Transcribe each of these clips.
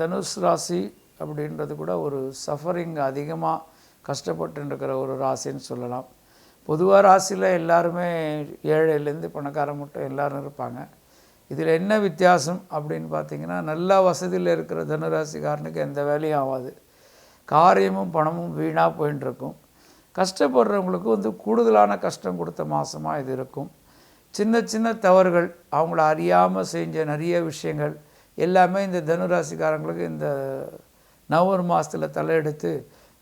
தனுஷ் ராசி அப்படின்றது கூட ஒரு சஃபரிங் அதிகமாக கஷ்டப்பட்டுருக்கிற ஒரு ராசின்னு சொல்லலாம். பொதுவாக ராசியில் எல்லாருமே ஏழையிலேருந்து பணக்காரன் மட்டும் எல்லோரும் இருப்பாங்க. இதில் என்ன வித்தியாசம் அப்படின்னு பார்த்திங்கன்னா, நல்லா வசதியில் இருக்கிற தனுராசிக்காரனுக்கு எந்த வேலையும் ஆகாது, காரியமும் பணமும் வீணாக போயின்னு இருக்கும். கஷ்டப்படுறவங்களுக்கு வந்து கூடுதலான கஷ்டம் கொடுத்த மாதமாக இது இருக்கும். சின்ன சின்ன தவறுகள், அவங்கள அறியாமல் செஞ்ச நிறைய விஷயங்கள் எல்லாமே இந்த தனுராசிக்காரங்களுக்கு இந்த நவம்பர் மாதத்தில் தலையெடுத்து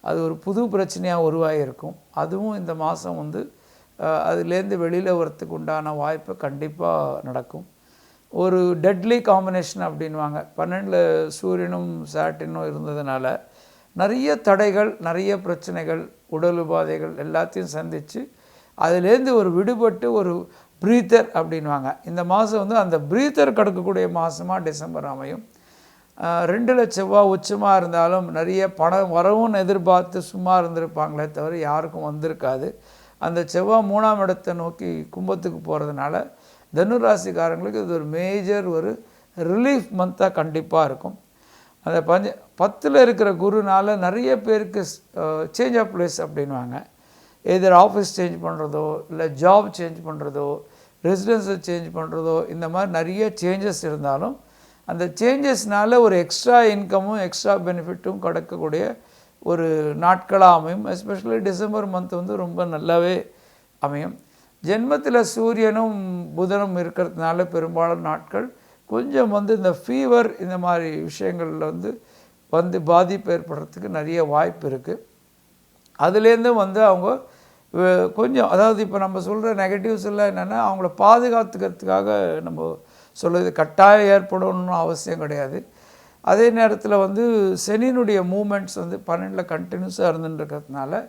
அது ஒரு புது பிரச்சனையாக உருவாகியிருக்கும். அதுவும் இந்த மாதம் வந்து அதுலேருந்து வெளியில் வரத்துக்கு உண்டான வாய்ப்பு கண்டிப்பாக நடக்கும். ஒரு டெட்லி காம்பினேஷன் அப்படின்வாங்க. 12 சூரியனும் சாட்டினும் இருந்ததுனால நிறைய தடைகள், நிறைய பிரச்சனைகள், உடல் உபாதைகள் எல்லாத்தையும் சந்தித்து அதுலேருந்து ஒரு விடுபட்டு ஒரு ப்ரீத்தர் அப்படின்வாங்க. இந்த மாதம் வந்து அந்த ப்ரீத்தர் கடக்கக்கூடிய மாதமாக டிசம்பர் அமையும். 2 செவ்வாய் உச்சமாக இருந்தாலும் நிறைய பணம் வரவும் எதிர்பார்த்து சும்மா இருந்திருப்பாங்களே தவிர யாருக்கும் வந்திருக்காது. அந்த செவ்வாய் 3ஆம் இடத்தை நோக்கி கும்பத்துக்கு போகிறதுனால தனுராசிக்காரங்களுக்கு இது ஒரு மேஜர் ஒரு ரிலீஃப் மந்தாக கண்டிப்பாக இருக்கும். அந்த 10ல் இருக்கிற குருனால் நிறைய பேருக்கு சேஞ்ச் ஆஃப் பிளேஸ் அப்படின்வாங்க. எதிர் ஆஃபீஸ் சேஞ்ச் பண்ணுறதோ, இல்லை ஜாப் சேஞ்ச் பண்ணுறதோ, ரெசிடென்ஸை சேஞ்ச் பண்ணுறதோ, இந்த மாதிரி நிறைய சேஞ்சஸ் இருந்தாலும் அந்த சேஞ்சஸ்னால ஒரு எக்ஸ்ட்ரா இன்கமும் எக்ஸ்ட்ரா பெனிஃபிட்டும் கிடைக்கக்கூடிய ஒரு நாட்களாக அமையும். எஸ்பெஷலி டிசம்பர் மந்த் வந்து ரொம்ப நல்லாவே அமையும். ஜென்மத்தில் சூரியனும் புதனும் இருக்கிறதுனால பெரும்பாலான நாட்கள் கொஞ்சம் வந்து இந்த ஃபீவர் இந்த மாதிரி விஷயங்களில் வந்து பாதிப்பு ஏற்படுறதுக்கு நிறைய வாய்ப்பு இருக்குது. அதுலேருந்து வந்து அவங்க கொஞ்சம், அதாவது இப்போ நம்ம சொல்கிற நெகட்டிவ்ஸ் எல்லாம் என்னென்னா அவங்கள பாதுகாத்துக்கிறதுக்காக நம்ம சொல்கிறது கட்டாயம் ஏற்படணும்னு அவசியம் கிடையாது. அதே நேரத்தில் வந்து சனியினுடைய மூமெண்ட்ஸ் வந்து 12 கண்டினியூஸாக இருந்துருக்கிறதுனால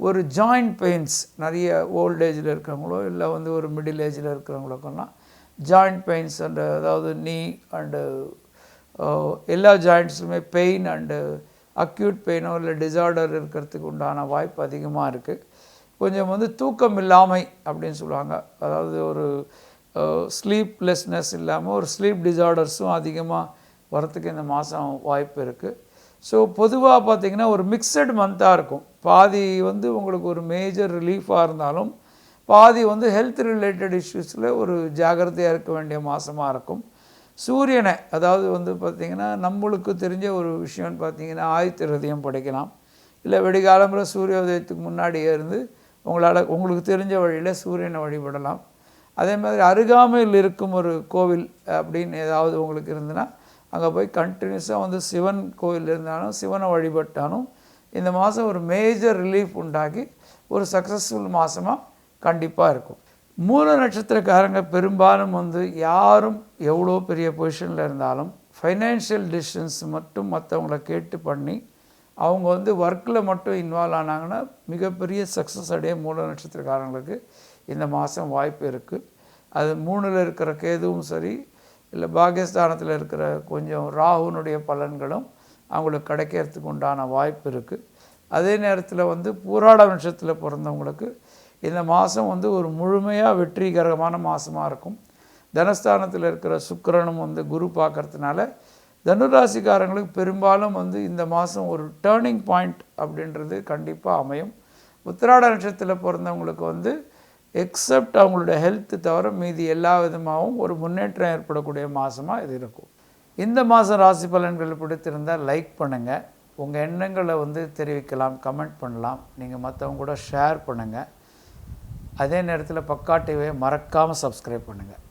ஒரு ஜாயிண்ட் பெயின்ஸ் நிறைய ஓல்டேஜில் இருக்கிறவங்களோ இல்லை வந்து ஒரு மிடில் ஏஜில் இருக்கிறவங்களுக்கெல்லாம் ஜாயிண்ட் பெயின்ஸ் அண்டு, அதாவது நீ அண்டு எல்லா ஜாயிண்ட்ஸுமே பெயின் அண்டு அக்யூட் பெயினோ இல்லை டிசார்டர் இருக்கிறதுக்கு உண்டான வாய்ப்பு அதிகமாக இருக்குது. கொஞ்சம் வந்து தூக்கம் இல்லாமை அப்படின்னு சொல்லுவாங்க. அதாவது ஒரு ஸ்லீப்லெஸ்னஸ் இல்லாமல் ஒரு ஸ்லீப் டிசார்டர்ஸும் அதிகமாக வரத்துக்கு இந்த மாதம் வாய்ப்பு இருக்குது. ஸோ பொதுவாக பார்த்திங்கன்னா ஒரு மிக்சட் மந்த்தாக இருக்கும். பாதி வந்து உங்களுக்கு ஒரு மேஜர் ரிலீஃபாக இருந்தாலும் பாதி வந்து ஹெல்த் ரிலேட்டட் இஷ்யூஸில் ஒரு ஜாகிரதையாக இருக்க வேண்டிய மாதமாக இருக்கும். சூரியனை, அதாவது வந்து பார்த்திங்கன்னா நம்மளுக்கு தெரிஞ்ச ஒரு விஷயம்னு பார்த்திங்கன்னா ஆயுத்த ஹிருதயம் படிக்கலாம், இல்லை வெடிகாலம்புற சூரிய உதயத்துக்கு முன்னாடியே இருந்து உங்களுக்கு தெரிஞ்ச வழியில் சூரியனை வழிபடலாம். அதே மாதிரி அருகாமையில் இருக்கும் ஒரு கோவில் அப்படின்னு ஏதாவது உங்களுக்கு இருந்துன்னா அங்கே போய் கண்டினியூஸாக வந்து சிவன் கோவில் இருந்தாலும் சிவனை வழிபட்டாலும் இந்த மாதம் ஒரு மேஜர் ரிலீஃப் உண்டாகி ஒரு சக்ஸஸ்ஃபுல் மாதமாக கண்டிப்பாக இருக்கும். மூல நட்சத்திரக்காரங்க பெரும்பாலும் வந்து யாரும் எவ்வளோ பெரிய பொசிஷனில் இருந்தாலும் ஃபைனான்ஷியல் டிசிஷன்ஸ் மட்டும் மற்றவங்கள கேட்டு பண்ணி அவங்க வந்து ஒர்க்கில் மட்டும் இன்வால்வ் ஆனாங்கன்னா மிகப்பெரிய சக்ஸஸ் அடைய மூல நட்சத்திரக்காரங்களுக்கு இந்த மாதம் வாய்ப்பு இருக்குது. அது 3ல் இருக்கிற கேதுவும் சரி, இல்லை பாகிஸ்தானத்தில் இருக்கிற கொஞ்சம் ராகுனுடைய பலன்களும் அவங்களுக்கு கிடைக்கிறதுக்கு உண்டான வாய்ப்பு இருக்குது. அதே நேரத்தில் வந்து பூராட நட்சத்திரத்தில் பிறந்தவங்களுக்கு இந்த மாதம் வந்து ஒரு முழுமையாக வெற்றிகரமான மாதமாக இருக்கும். தனஸ்தானத்தில் இருக்கிற சுக்கிரனும் வந்து குரு பார்க்கறதுனால தனுராசிக்காரங்களுக்கு பெரும்பாலும் வந்து இந்த மாதம் ஒரு டேர்னிங் பாயிண்ட் அப்படின்றது கண்டிப்பாக அமையும். உத்திராட நட்சத்திரத்தில் பிறந்தவங்களுக்கு வந்து எக்ஸப்ட் அவங்களுடைய ஹெல்த்து தவிர மீதி எல்லா விதமாகவும் ஒரு முன்னேற்றம் ஏற்படக்கூடிய மாதமாக இது இருக்கும். இந்த மாதம் ராசி பலன்கள் பிடித்திருந்தால் லைக் பண்ணுங்கள், உங்கள் எண்ணங்களை வந்து தெரிவிக்கலாம், கமெண்ட் பண்ணலாம், நீங்கள் மற்றவங்க கூட ஷேர் பண்ணுங்கள். அதே நேரத்தில் பக்கா டிவியை மறக்காமல் சப்ஸ்கிரைப் பண்ணுங்கள்.